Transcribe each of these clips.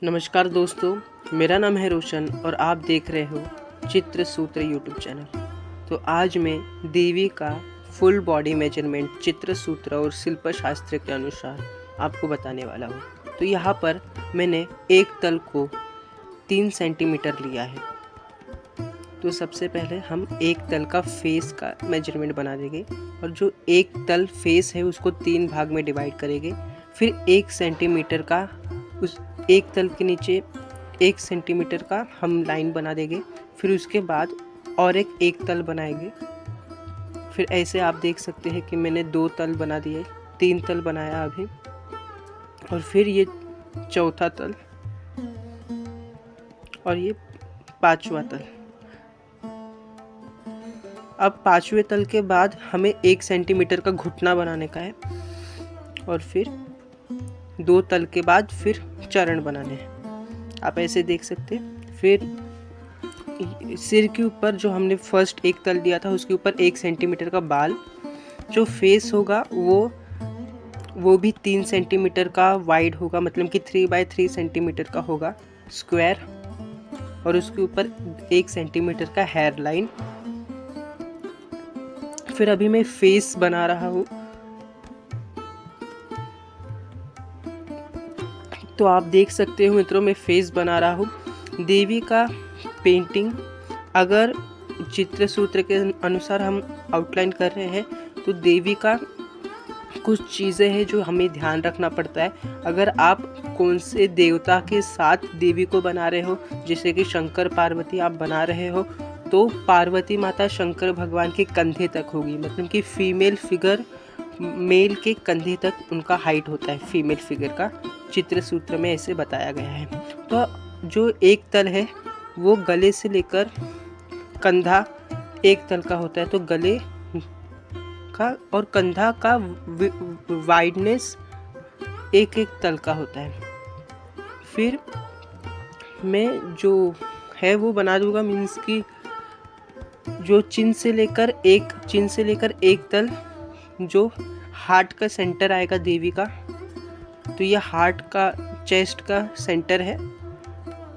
नमस्कार दोस्तों, मेरा नाम है रोशन और आप देख रहे हो चित्र सूत्र यूट्यूब चैनल। तो आज मैं देवी का फुल बॉडी मेजरमेंट चित्र सूत्र और शिल्प शास्त्र के अनुसार आपको बताने वाला हूँ। तो यहाँ पर मैंने एक तल को 3 सेंटीमीटर लिया है। तो सबसे पहले हम एक तल का फेस का मेजरमेंट बना देंगे और जो एक तल फेस है उसको 3 भाग में डिवाइड करेंगे। फिर 1 सेंटीमीटर का उस एक तल के नीचे 1 सेंटीमीटर का हम लाइन बना देंगे। फिर उसके बाद और एक तल बनाएंगे। फिर ऐसे आप देख सकते हैं कि मैंने 2 तल बना दिए, 3 तल बनाया अभी, और फिर ये चौथा तल और ये 5वां तल। अब 5वें तल के बाद हमें 1 सेंटीमीटर का घुटना बनाने का है और फिर 2 तल के बाद फिर चरण बनाने हैं। आप ऐसे देख सकते हैं। फिर सिर के ऊपर जो हमने फर्स्ट एक तल दिया था उसके ऊपर 1 सेंटीमीटर का बाल, जो फेस होगा वो भी 3 सेंटीमीटर का वाइड होगा, मतलब कि 3x3 सेंटीमीटर का होगा स्क्वायर, और उसके ऊपर 1 सेंटीमीटर का हेयर लाइन। फिर अभी मैं फेस बना रहा हूँ। तो आप देख सकते हो मित्रों, मैं फेस बना रहा हूँ। देवी का पेंटिंग अगर चित्र सूत्र के अनुसार हम आउटलाइन कर रहे हैं तो देवी का कुछ चीज़ें हैं जो हमें ध्यान रखना पड़ता है। अगर आप कौन से देवता के साथ देवी को बना रहे हो, जैसे कि शंकर पार्वती आप बना रहे हो, तो पार्वती माता शंकर भगवान के कंधे तक होगी, मतलब कि फीमेल फिगर मेल के कंधे तक उनका हाइट होता है फीमेल फिगर का। चित्र सूत्र में ऐसे बताया गया है। तो जो एक तल है वो गले से लेकर कंधा एक तल का होता है, तो गले का और कंधा का वाइडनेस एक तल का होता है। फिर मैं जो है वो बना दूंगा, मीन्स कि जो चिन से लेकर एक तल जो हार्ट का सेंटर आएगा देवी का, तो ये हार्ट का चेस्ट का सेंटर है।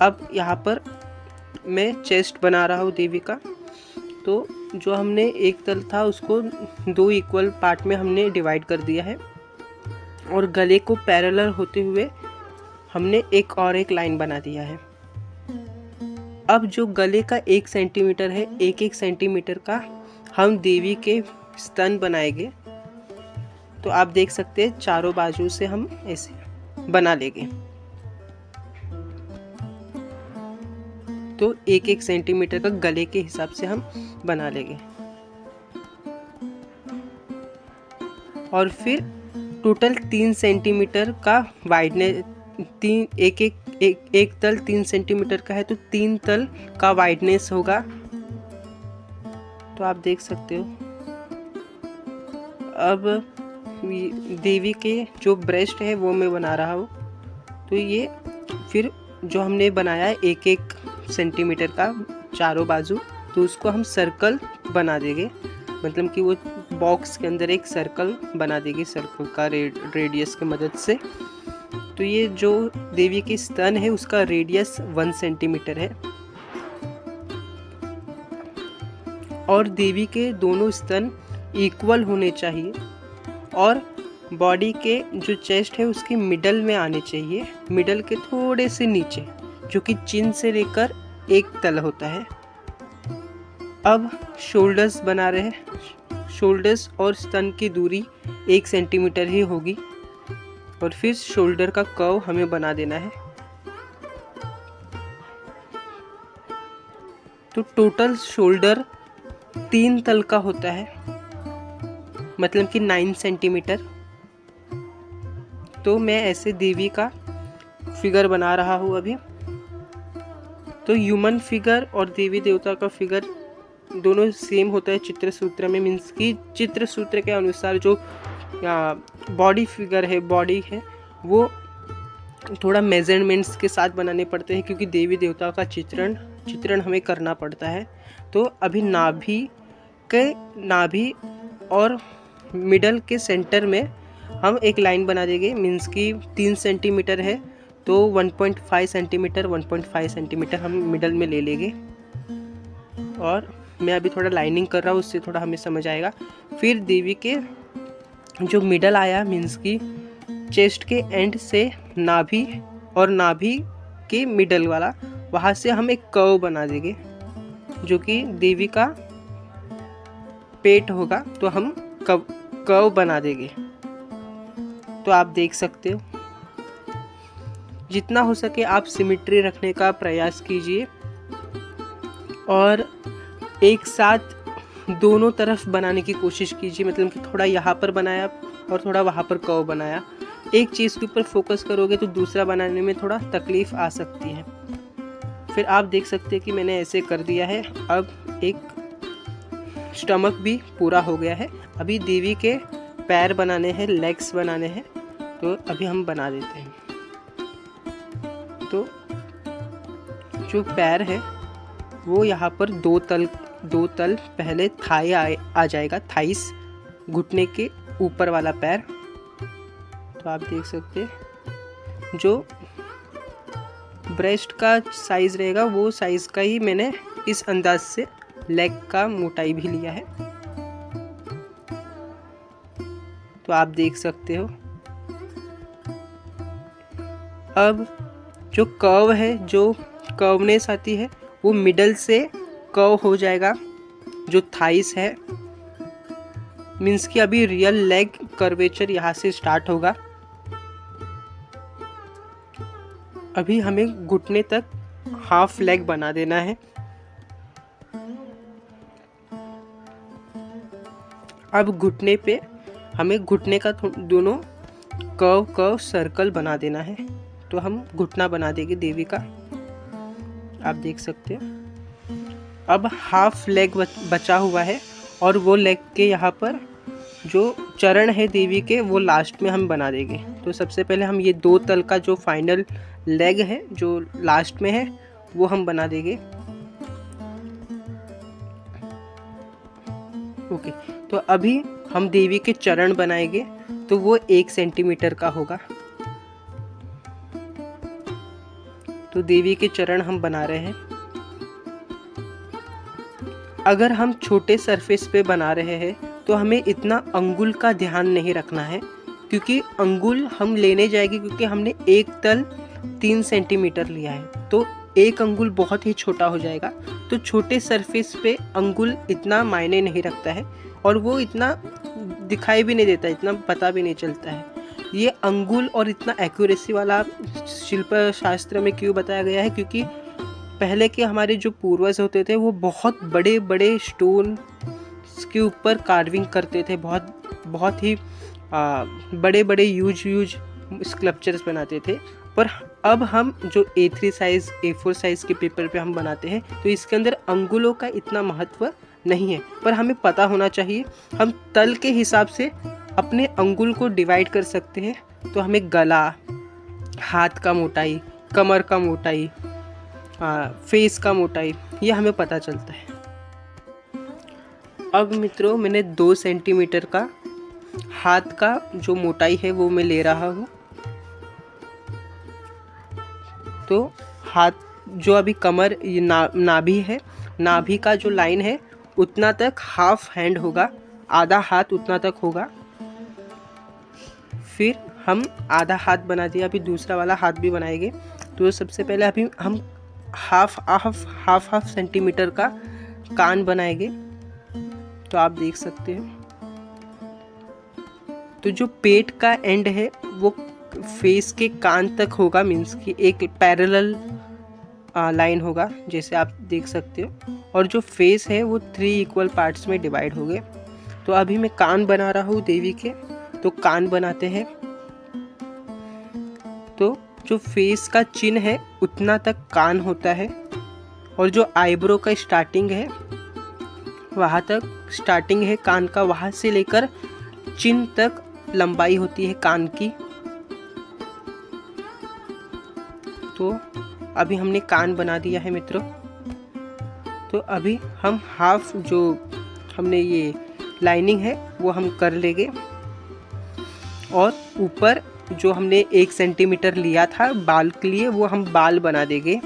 अब यहाँ पर मैं चेस्ट बना रहा हूँ देवी का। तो जो हमने एक तल था उसको 2 इक्वल पार्ट में हमने डिवाइड कर दिया है और गले को पैरेलल होते हुए हमने एक लाइन बना दिया है। अब जो गले का 1 सेंटीमीटर है, 1 सेंटीमीटर का हम देवी के स्तन बनाएंगे। तो आप देख सकते हैं चारों बाजू से हम ऐसे बना लेंगे। तो 1 सेंटीमीटर का गले के हिसाब से हम बना लेंगे और फिर टोटल 3 सेंटीमीटर का वाइडनेस, एक तल 3 सेंटीमीटर का है तो 3 तल का वाइडनेस होगा। तो आप देख सकते हो। अब देवी के जो ब्रेस्ट है वो मैं बना रहा हूँ। तो ये फिर जो हमने बनाया है 1 सेंटीमीटर का चारों बाजू, तो उसको हम सर्कल बना देंगे, मतलब कि वो बॉक्स के अंदर एक सर्कल बना देंगे सर्कल का रेडियस की मदद से। तो ये जो देवी के स्तन है उसका रेडियस 1 सेंटीमीटर है और देवी के दोनों स्तन इक्वल होने चाहिए और बॉडी के जो चेस्ट है उसके मिडल में आने चाहिए, मिडल के थोड़े से नीचे, जो कि चिन से लेकर एक तल होता है। अब शोल्डर्स बना रहे हैं। शोल्डर्स और स्तन की दूरी 1 सेंटीमीटर ही होगी और फिर शोल्डर का कर्व हमें बना देना है। तो टोटल शोल्डर 3 तल का होता है, मतलब कि 9 सेंटीमीटर। तो मैं ऐसे देवी का फिगर बना रहा हूँ अभी। तो ह्यूमन फिगर और देवी देवता का फिगर दोनों सेम होता है चित्र सूत्र में, मीन्स कि चित्र सूत्र के अनुसार जो बॉडी फिगर है, बॉडी है, वो थोड़ा मेजरमेंट्स के साथ बनाने पड़ते हैं क्योंकि देवी देवता का चित्रण हमें करना पड़ता है। तो अभी नाभि और मिडल के सेंटर में हम एक लाइन बना देंगे, मीन्स कि 3 सेंटीमीटर है तो 1.5 सेंटीमीटर हम मिडल में ले लेंगे। और मैं अभी थोड़ा लाइनिंग कर रहा हूँ, उससे थोड़ा हमें समझ आएगा। फिर देवी के जो मिडल आया मीन्स की चेस्ट के एंड से नाभि और नाभि के मिडल वाला, वहाँ से हम एक कर्व बना देंगे जो कि देवी का पेट होगा, तो हम कर्व बना देंगे। तो आप देख सकते हो, जितना हो सके आप सिमेट्री रखने का प्रयास कीजिए और एक साथ दोनों तरफ बनाने की कोशिश कीजिए। मतलब कि थोड़ा यहाँ पर बनाया और थोड़ा वहाँ पर कर्व बनाया। एक चीज़ के ऊपर फोकस करोगे तो दूसरा बनाने में थोड़ा तकलीफ आ सकती है। फिर आप देख सकते हैं कि मैंने ऐसे कर दिया है। अब एक स्टमक भी पूरा हो गया है। अभी देवी के पैर बनाने हैं, लेग्स बनाने हैं, तो अभी हम बना देते हैं। तो जो पैर है वो यहाँ पर दो तल पहले थाई आ जाएगा, थाइस, घुटने के ऊपर वाला पैर। तो आप देख सकते हैं जो ब्रेस्ट का साइज रहेगा वो साइज का ही मैंने इस अंदाज से लेग का मोटाई भी लिया है। तो आप देख सकते हो। अब जो कर्व है, जो कर्वनेस आती है, वो मिडल से कर्व हो जाएगा। जो थाइस है मीन्स कि अभी रियल लेग कर्वेचर यहाँ से स्टार्ट होगा। अभी हमें घुटने तक हाफ लेग बना देना है। अब घुटने पे हमें घुटने का दोनों कर्व सर्कल बना देना है। तो हम घुटना बना देंगे देवी का, आप देख सकते हो। अब हाफ लेग बचा हुआ है और वो लेग के यहाँ पर जो चरण है देवी के वो लास्ट में हम बना देंगे। तो सबसे पहले हम ये दो तल का जो फाइनल लेग है जो लास्ट में है वो हम बना देंगे। ओके, तो अभी हम देवी के चरण बनाएंगे, तो वो 1 सेंटीमीटर का होगा। तो देवी के चरण हम बना रहे हैं। अगर हम छोटे सरफेस पे बना रहे हैं तो हमें इतना अंगुल का ध्यान नहीं रखना है, क्योंकि अंगुल हम लेने जाएंगे, क्योंकि हमने एक तल 3 सेंटीमीटर लिया है, तो एक अंगुल बहुत ही छोटा हो जाएगा। तो छोटे सरफेस पे अंगुल इतना मायने नहीं रखता है और वो इतना दिखाई भी नहीं देता, इतना पता भी नहीं चलता है। ये अंगुल और इतना एक्यूरेसी वाला शिल्प शास्त्र में क्यों बताया गया है, क्योंकि पहले के हमारे जो पूर्वज होते थे वो बहुत बड़े बड़े स्टोन के ऊपर कार्विंग करते थे, बहुत ही बड़े बड़े ह्यूज स्कल्पचर्स बनाते थे। पर अब हम जो A3 साइज़ A4 साइज़ के पेपर पे हम बनाते हैं, तो इसके अंदर अंगुलों का इतना महत्व नहीं है। पर हमें पता होना चाहिए, हम तल के हिसाब से अपने अंगुल को डिवाइड कर सकते हैं। तो हमें गला, हाथ का मोटाई, कमर का मोटाई, फेस का मोटाई, ये हमें पता चलता है। अब मित्रों, मैंने 2 सेंटीमीटर का हाथ का जो मोटाई है वो मैं ले रहा हूँ। तो हाथ जो अभी कमर नाभि है, नाभि का जो लाइन है उतना तक हाफ हैंड होगा, आधा हाथ उतना तक होगा। फिर हम आधा हाथ बना दिया, अभी दूसरा वाला हाथ भी बनाएंगे। तो सबसे पहले अभी हम हाफ सेंटीमीटर का कान बनाएंगे। तो आप देख सकते हो। तो जो पेट का एंड है वो फेस के कान तक होगा, मीन्स कि एक पैरेलल लाइन होगा, जैसे आप देख सकते हो। और जो फेस है वो 3 इक्वल पार्ट्स में डिवाइड हो गए। तो अभी मैं कान बना रहा हूँ देवी के। तो कान बनाते हैं। तो जो फेस का चिन्ह है उतना तक कान होता है, और जो आईब्रो का स्टार्टिंग है वहाँ तक स्टार्टिंग है कान का, वहाँ से लेकर चिन्ह तक लंबाई होती है कान की। तो अभी हमने कान बना दिया है मित्रों। तो अभी हम हाफ जो हमने ये लाइनिंग है वो हम कर लेंगे, और ऊपर जो हमने 1 सेंटीमीटर लिया था बाल के लिए, वो हम बाल बना देंगे।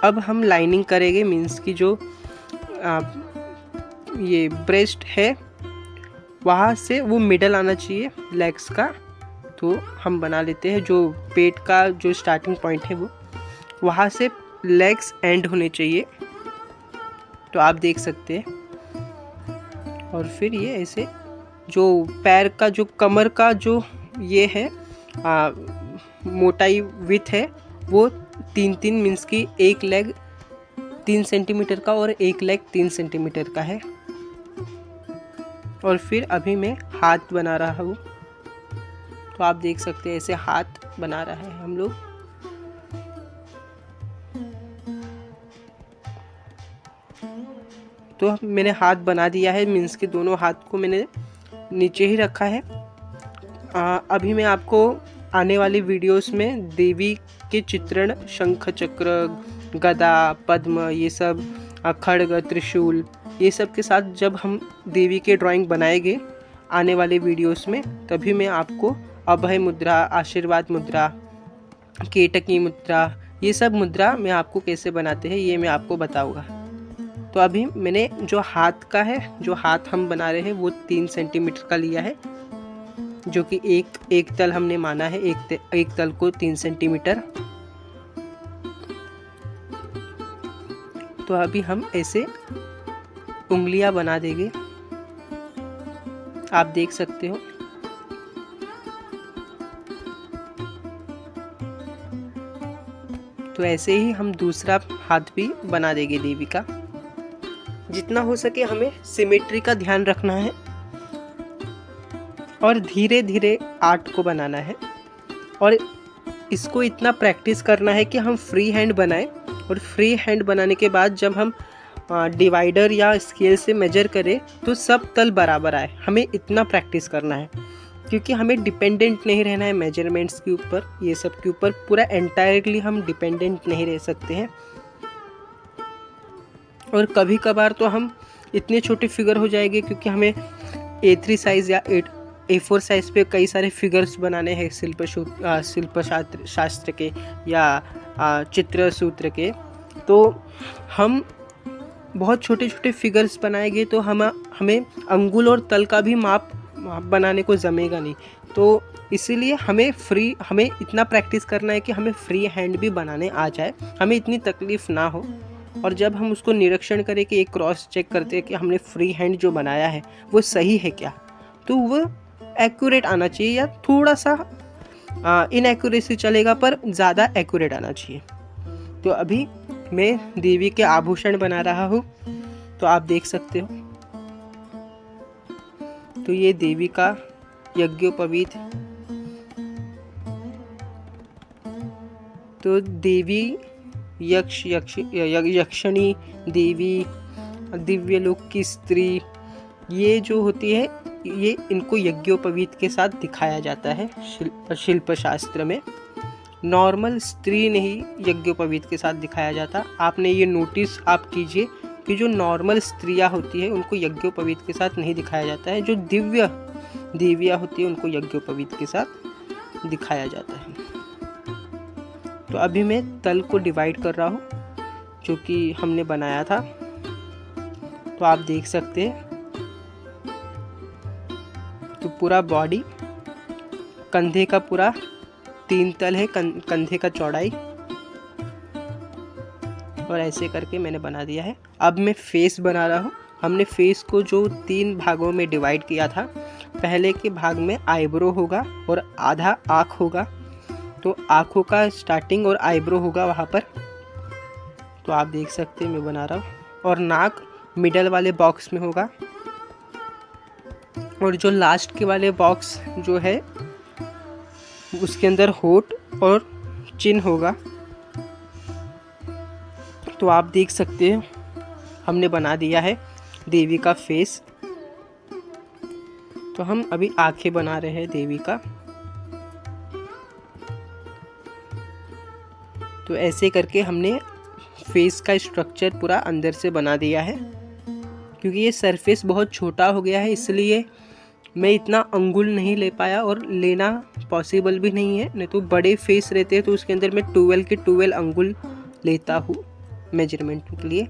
अब हम लाइनिंग करेंगे, मीन्स की जो ये ब्रेस्ट है वहाँ से वो मिडल आना चाहिए लेग्स का। तो हम बना लेते हैं, जो पेट का जो स्टार्टिंग पॉइंट है वो वहाँ से लेग्स एंड होने चाहिए। तो आप देख सकते हैं। और फिर ये ऐसे जो पैर का जो कमर का जो ये है मोटाई विथ है वो 3-3 मीन्स की एक लेग 3 सेंटीमीटर का और एक लेग 3 सेंटीमीटर का है। और फिर अभी मैं हाथ बना रहा हूँ। तो आप देख सकते हैं ऐसे हाथ बना रहा है हम लोग। तो मैंने हाथ बना दिया है, मीन्स के दोनों हाथ को मैंने नीचे ही रखा है। अभी मैं आपको आने वाली वीडियोस में देवी के चित्रण, शंख चक्र गदा पद्म ये सब खड्ग त्रिशूल ये सब के साथ जब हम देवी के ड्राइंग बनाएंगे आने वाले वीडियोस में, तभी मैं आपको अभय मुद्रा, आशीर्वाद मुद्रा, केतकी मुद्रा ये सब मुद्रा मैं आपको कैसे बनाते हैं ये मैं आपको बताऊंगा। तो अभी मैंने जो हाथ का है, जो हाथ हम बना रहे हैं वो 3 सेंटीमीटर का लिया है, जो कि एक तल हमने माना है, एक तल को 3 सेंटीमीटर। तो अभी हम ऐसे उंगलियां बना देंगे, आप देख सकते हो। तो ऐसे ही हम दूसरा हाथ भी बना देंगे देवी का। जितना हो सके हमें सिमेट्री का ध्यान रखना है और धीरे धीरे आर्ट को बनाना है। और इसको इतना प्रैक्टिस करना है कि हम फ्री हैंड बनाएं, और फ्री हैंड बनाने के बाद जब हम डिवाइडर या स्केल से मेजर करें तो सब तल बराबर आए। हमें इतना प्रैक्टिस करना है, क्योंकि हमें डिपेंडेंट नहीं रहना है मेजरमेंट्स के ऊपर, ये सब के ऊपर पूरा एंटायरली हम डिपेंडेंट नहीं रह सकते हैं। और कभी कभार तो हम इतने छोटे फिगर हो जाएंगे, क्योंकि हमें A3 साइज़ या A4 साइज़ पे कई सारे फिगर्स बनाने हैं शिल्प शास्त्र के या चित्र सूत्र के। तो हम बहुत छोटे छोटे फिगर्स बनाएंगे तो हमें अंगुल और तल का भी माप बनाने को जमेगा नहीं। तो इसीलिए हमें इतना प्रैक्टिस करना है कि हमें फ्री हैंड भी बनाने आ जाए, हमें इतनी तकलीफ़ ना हो। और जब हम उसको निरीक्षण करें कि एक क्रॉस चेक करते हैं कि हमने फ्री हैंड जो बनाया है वो सही है क्या, तो वो एक्यूरेट आना चाहिए, या थोड़ा सा इनएक्यूरेसी चलेगा पर ज़्यादा एक्यूरेट आना चाहिए। तो अभी मैं देवी के आभूषण बना रहा हूँ, तो आप देख सकते हो। तो ये देवी का यज्ञोपवीत, तो देवी यक्षिणी देवी, दिव्यलोक की स्त्री, ये जो होती है ये इनको यज्ञोपवीत के साथ दिखाया जाता है शिल्प शास्त्र में। नॉर्मल स्त्री नहीं यज्ञोपवीत के साथ दिखाया जाता। आपने ये नोटिस आप कीजिए कि जो नॉर्मल स्त्रियां होती है उनको यज्ञोपवीत के साथ नहीं दिखाया जाता है, जो दिव्य देवियां होती है उनको यज्ञोपवीत के साथ दिखाया जाता है। तो अभी मैं तल को डिवाइड कर रहा हूँ जो कि हमने बनाया था। तो आप देख सकते हैं, तो पूरा बॉडी, कंधे का पूरा 3 तल है, कंधे का चौड़ाई, और ऐसे करके मैंने बना दिया है। अब मैं फेस बना रहा हूँ। हमने फेस को जो 3 भागों में डिवाइड किया था, पहले के भाग में आईब्रो होगा और आधा आँख होगा। तो आँखों का स्टार्टिंग और आईब्रो होगा वहाँ पर। तो आप देख सकते हैं मैं बना रहा हूँ। और नाक मिडल वाले बॉक्स में होगा, और जो लास्ट के वाले बॉक्स जो है उसके अंदर होठ और चिन होगा। तो आप देख सकते हैं हमने बना दिया है देवी का फेस। तो हम अभी आंखें बना रहे हैं देवी का। तो ऐसे करके हमने फेस का स्ट्रक्चर पूरा अंदर से बना दिया है। क्योंकि ये सरफेस बहुत छोटा हो गया है, इसलिए मैं इतना अंगुल नहीं ले पाया और लेना पॉसिबल भी नहीं है। नहीं तो बड़े फेस रहते हैं तो उसके अंदर मैं 12 के 12 अंगुल लेता हूँ मेजरमेंट के लिए।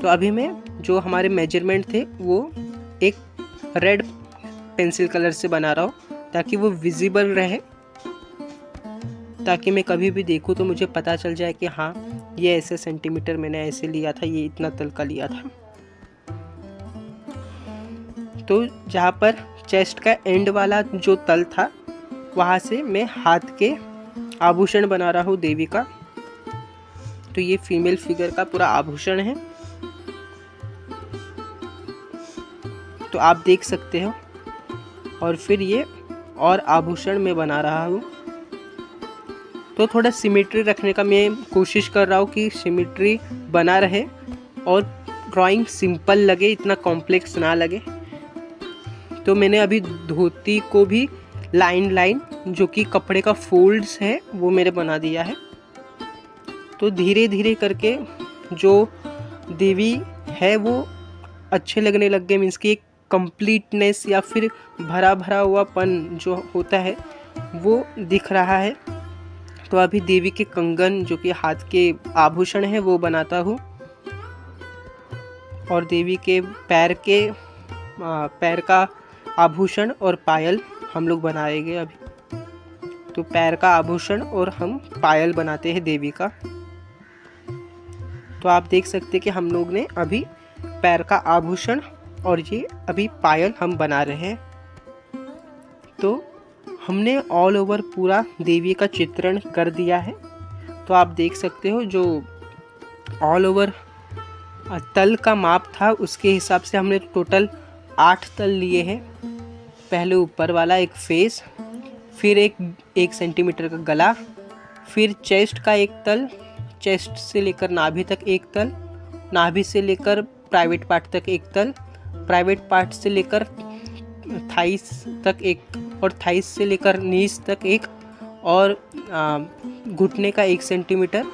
तो अभी मैं जो हमारे मेजरमेंट थे वो एक रेड पेंसिल कलर से बना रहा हूँ ताकि वो विजिबल रहे, ताकि मैं कभी भी देखूँ तो मुझे पता चल जाए कि हाँ ये ऐसे सेंटीमीटर मैंने ऐसे लिया था, ये इतना तल का लिया था। तो जहाँ पर चेस्ट का एंड वाला जो तल था वहाँ से मैं हाथ के आभूषण बना रहा हूँ देवी का। तो ये फीमेल फिगर का पूरा आभूषण है, तो आप देख सकते हो। और फिर ये और आभूषण मैं बना रहा हूँ। तो थोड़ा सिमेट्री रखने का मैं कोशिश कर रहा हूँ कि सिमेट्री बना रहे और ड्राइंग सिंपल लगे, इतना कॉम्प्लेक्स ना लगे। तो मैंने अभी धोती को भी लाइन जो कि कपड़े का फोल्ड्स है वो मेरे बना दिया है। तो धीरे धीरे करके जो देवी है वो अच्छे लगने लग गए, मीन्स कि एक कंप्लीटनेस या फिर भरा भरा हुआपन जो होता है वो दिख रहा है। तो अभी देवी के कंगन जो कि हाथ के आभूषण है वो बनाता हूँ, और देवी के पैर का आभूषण और पायल हम लोग बनाएंगे अभी। तो पैर का आभूषण और हम पायल बनाते हैं देवी का। तो आप देख सकते हैं कि हम लोग ने अभी पैर का आभूषण और ये अभी पायल हम बना रहे हैं। तो हमने ऑल ओवर पूरा देवी का चित्रण कर दिया है। तो आप देख सकते हो जो ऑल ओवर तल का माप था उसके हिसाब से हमने टोटल 8 तल लिए हैं। पहले ऊपर वाला एक फेस, फिर एक सेंटीमीटर का गला, फिर चेस्ट का एक तल, चेस्ट से लेकर नाभि तक एक तल, नाभि से लेकर प्राइवेट पार्ट तक एक तल, प्राइवेट पार्ट से लेकर थाइस तक एक, और थाइस से लेकर नीज तक एक, और घुटने का 1 सेंटीमीटर,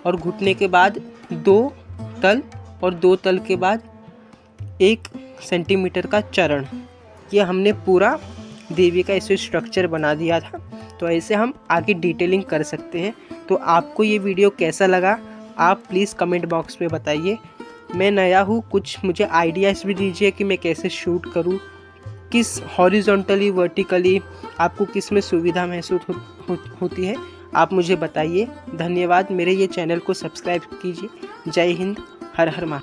और घुटने के बाद 2 तल, और 2 तल के बाद 1 सेंटीमीटर का चरण। ये हमने पूरा देवी का ऐसे स्ट्रक्चर बना दिया था। तो ऐसे हम आगे डिटेलिंग कर सकते हैं। तो आपको ये वीडियो कैसा लगा आप प्लीज़ कमेंट बॉक्स में बताइए। मैं नया हूँ, कुछ मुझे आइडियाज़ भी दीजिए कि मैं कैसे शूट करूँ, किस हॉरिजॉन्टली वर्टिकली आपको किस में सुविधा महसूस होती है, आप मुझे बताइए। धन्यवाद। मेरे ये चैनल को सब्सक्राइब कीजिए। जय हिंद, हर हर महादेव।